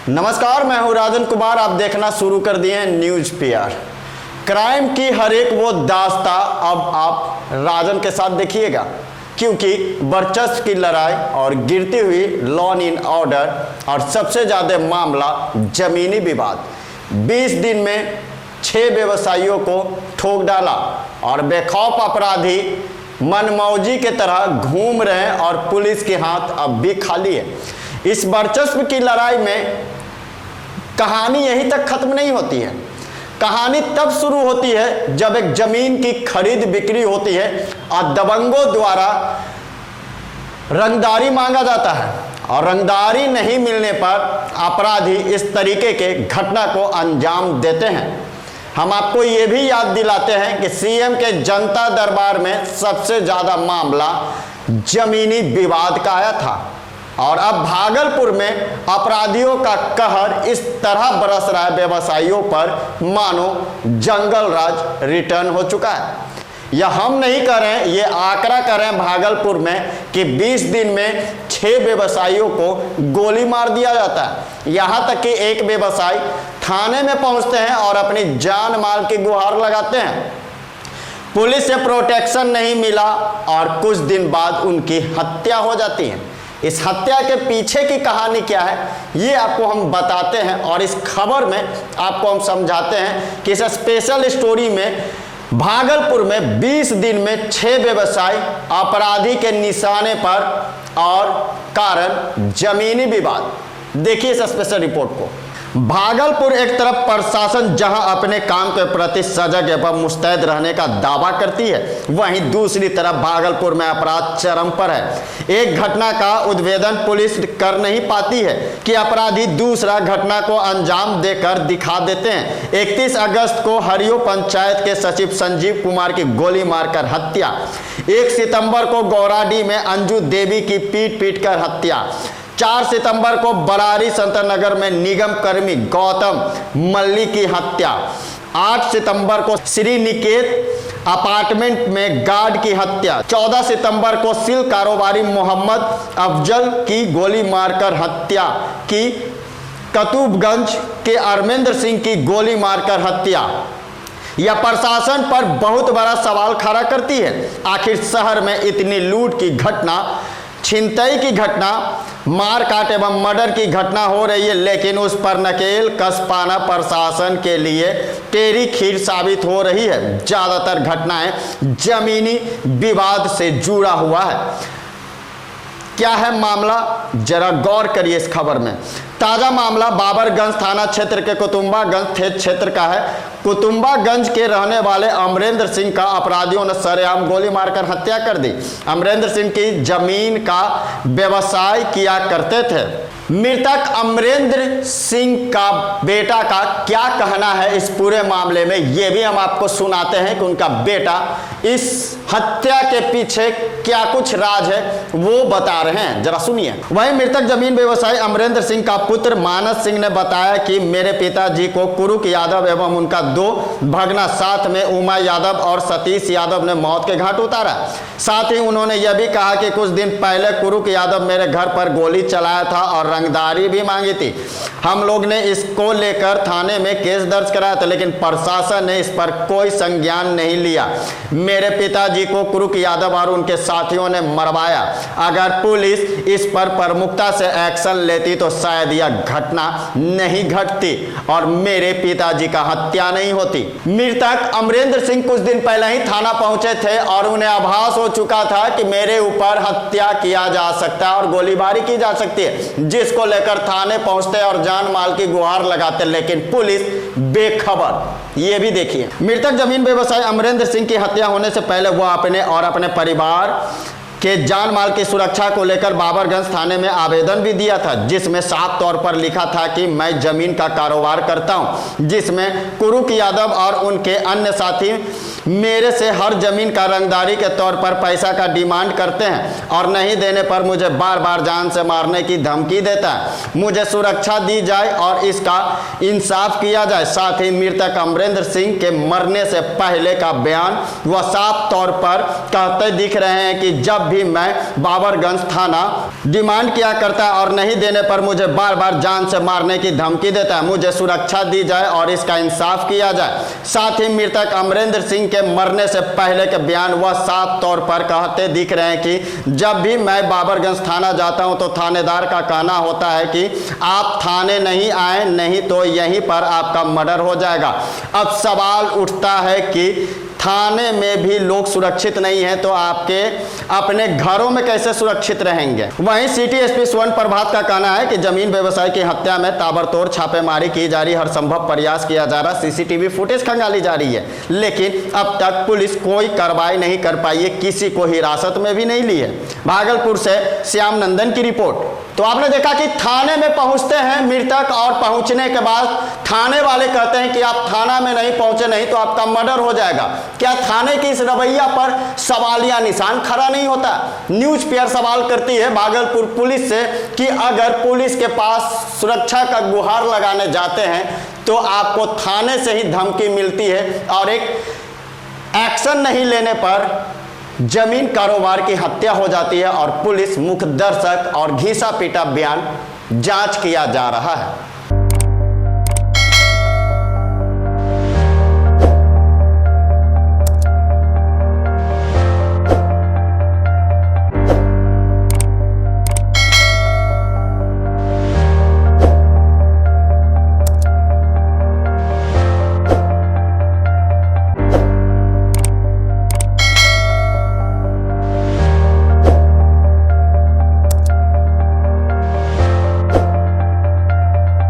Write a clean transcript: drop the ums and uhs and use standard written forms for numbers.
नमस्कार, मैं हूं राजन कुमार। आप देखना शुरू कर दिए हैं न्यूज पीआर। क्राइम की हर एक वो दास्ता अब आप राजन के साथ देखिएगा, क्योंकि वर्चस्व की लड़ाई और गिरती हुई लॉ एंड ऑर्डर और सबसे ज़्यादा मामला जमीनी विवाद। 20 दिन में 6 व्यवसायियों को ठोक डाला और बेखौफ अपराधी मनमौजी के तरह घूम रहे हैं और पुलिस के हाथ अब भी खाली है। इस वर्चस्व की लड़ाई में कहानी यहीं तक खत्म नहीं होती है। कहानी तब शुरू होती है जब एक जमीन की खरीद बिक्री होती है और दबंगों द्वारा रंगदारी मांगा जाता है और रंगदारी नहीं मिलने पर अपराधी इस तरीके के घटना को अंजाम देते हैं। हम आपको ये भी याद दिलाते हैं कि सीएम के जनता दरबार में सबसे ज़्यादा मामला जमीनी विवाद का आया था और अब भागलपुर में अपराधियों का कहर इस तरह बरस रहा है व्यवसायियों पर मानो जंगल राज रिटर्न हो चुका है। यह हम नहीं कर रहे हैं, ये आंकड़ा कर रहे हैं भागलपुर में कि 20 दिन में 6 व्यवसायियों को गोली मार दिया जाता है। यहाँ तक कि एक व्यवसायी थाने में पहुँचते हैं और अपनी जान माल की गुहार लगाते हैं। पुलिस से प्रोटेक्शन नहीं मिला और कुछ दिन बाद उनकी हत्या हो जाती है। इस हत्या के पीछे की कहानी क्या है ये आपको हम बताते हैं और इस खबर में आपको हम समझाते हैं कि इस स्पेशल स्टोरी में भागलपुर में 20 दिन में 6 व्यवसायी अपराधी के निशाने पर और कारण जमीनी विवाद। देखिए इस स्पेशल रिपोर्ट को। भागलपुर एक तरफ प्रशासन जहां अपने काम के प्रति सजग एवं मुस्तैद रहने का दावा करती है, वहीं दूसरी तरफ भागलपुर में अपराध चरम पर है। एक घटना का उद्भेदन पुलिस कर नहीं पाती है कि अपराधी दूसरा घटना को अंजाम देकर दिखा देते हैं। 31 अगस्त को हरियो पंचायत के सचिव संजीव कुमार की गोली मारकर हत्या। 1 सितंबर को गौराडीह में अंजू देवी की पीट कर हत्या। 4 सितंबर को बरारी संतनगर में निगम कर्मी गौतम मल्ली की हत्या। 8 सितंबर को श्रीनिकेत अपार्टमेंट में गार्ड की हत्या। 14 सितंबर को सिल कारोबारी मोहम्मद अफजल की गोली मारकर हत्या की। कतुबगंज के अरमेंद्र सिंह की गोली मारकर हत्या। यह प्रशासन पर बहुत बड़ा सवाल खड़ा करती है। आखिर शहर में इतनी लूट की घटना, छिनतई की घटना, मारकाट एवं मर्डर की घटना हो रही है, लेकिन उस पर नकेल कस पाना प्रशासन के लिए टेढ़ी खीर साबित हो रही है। ज़्यादातर घटनाएं जमीनी विवाद से जुड़ा हुआ है। क्या है मामला, जरा गौर करिए इस खबर में। ताज़ा मामला बाबरगंज थाना क्षेत्र के कुतुम्बागंज क्षेत्र का है। कुतुम्बागंज के रहने वाले अमरेंद्र सिंह का अपराधियों ने सरेआम गोली मारकर हत्या कर दी। अमरेंद्र सिंह की जमीन का व्यवसाय किया करते थे। मृतक अमरेंद्र सिंह का बेटा का क्या कहना है इस पूरे मामले में, ये भी हम आपको सुनाते हैं कि उनका बेटा इस हत्या के पीछे क्या कुछ राज है वो बता रहे हैं, जरा सुनिए। वहीं मृतक जमीन व्यवसायी अमरेंद्र सिंह का पुत्र मानस सिंह ने बताया कि मेरे पिताजी को कुरुक यादव एवं उनका 2 भगना साथ में उमा यादव और सतीश यादव ने मौत के घाट उतारा। साथ ही उन्होंने यह भी कहा कि कुछ दिन पहले कुरुक यादव मेरे घर पर गोली चलाया था और रंगदारी भी मांगी थी। हम लोग ने इसको लेकर थाने में केस दर्ज कराया था, लेकिन प्रशासन ने इस पर कोई संज्ञान नहीं लिया। मेरे पिताजी को कुरुक यादव और उनके साथियों ने मरवाया। अगर पुलिस इस पर प्रमुखता से एक्शन लेती तो शायद यह घटना नहीं घटती और मेरे पिताजी का हत्या नहीं होती। मृतक अमरेंद्र सिंह कुछ दिन पहले ही थाना पहुंचे थे और उन्हें आभास हो चुका था कि मेरे ऊपर हत्या किया जा सकता है और गोलीबारी की जा सकती है, जिसको लेकर थाने पहुंचते और जान माल की गुहार लगाते, लेकिन पुलिस बेखबर। ये भी देखिए, मृतक जमीन व्यवसायी अमरेंद्र सिंह की हत्या होने से पहले वह अपने और अपने परिवार के जान माल की सुरक्षा को लेकर बाबरगंज थाने में आवेदन भी दिया था, जिसमें साफ तौर पर लिखा था कि मैं जमीन का कारोबार करता हूं, जिसमें कुरुक यादव और उनके अन्य साथी मेरे से हर जमीन का रंगदारी के तौर पर पैसा का डिमांड करते हैं और नहीं देने पर मुझे बार बार जान से मारने की धमकी देता है। मुझे सुरक्षा दी जाए और इसका इंसाफ किया जाए। साथ ही मृतक अमरेंद्र सिंह के मरने से पहले का बयान वह साफ तौर पर कहते दिख रहे हैं कि जब भी मैं बाबरगंज थाना डिमांड किया करता है और नहीं देने पर मुझे बार बार जान से मारने की धमकी देता है। मुझे सुरक्षा दी जाए और इसका इंसाफ किया जाए। साथ ही मृतक अमरेंद्र सिंह के मरने से पहले के बयान वह साफ तौर पर कहते दिख रहे हैं कि जब भी मैं बाबरगंज थाना जाता हूं तो थानेदार का कहना होता है कि आप थाने नहीं आए, नहीं तो यहीं पर आपका मर्डर हो जाएगा। अब सवाल उठता है कि थाने में भी लोग सुरक्षित नहीं हैं तो आपके अपने घरों में कैसे सुरक्षित रहेंगे। वहीं सिटी एसपी स्वर्ण प्रभात का कहना है कि जमीन व्यवसायी की हत्या में ताबड़तोड़ छापेमारी की जा रही, हर संभव प्रयास किया जा रहा, सीसीटीवी फुटेज खंगाली जा रही है, लेकिन अब तक पुलिस कोई कार्रवाई नहीं कर पाई है, किसी को हिरासत में भी नहीं ली है। भागलपुर से श्याम नंदन की रिपोर्ट। तो आपने देखा कि थाने में पहुंचते हैं मृतक और पहुंचने के बाद थाने वाले कहते हैं कि आप थाना में नहीं पहुंचे, नहीं तो आपका मर्डर हो जाएगा। क्या थाने की इस रवैया पर सवालिया निशान खड़ा नहीं होता? न्यूज पेपर सवाल करती है भागलपुर पुलिस से कि अगर पुलिस के पास सुरक्षा का गुहार लगाने जाते हैं तो आपको थाने से ही धमकी मिलती है और एक एक्शन नहीं लेने पर जमीन कारोबार की हत्या हो जाती है और पुलिस मुख दर्शक और घिसा पीटा बयान जांच किया जा रहा है।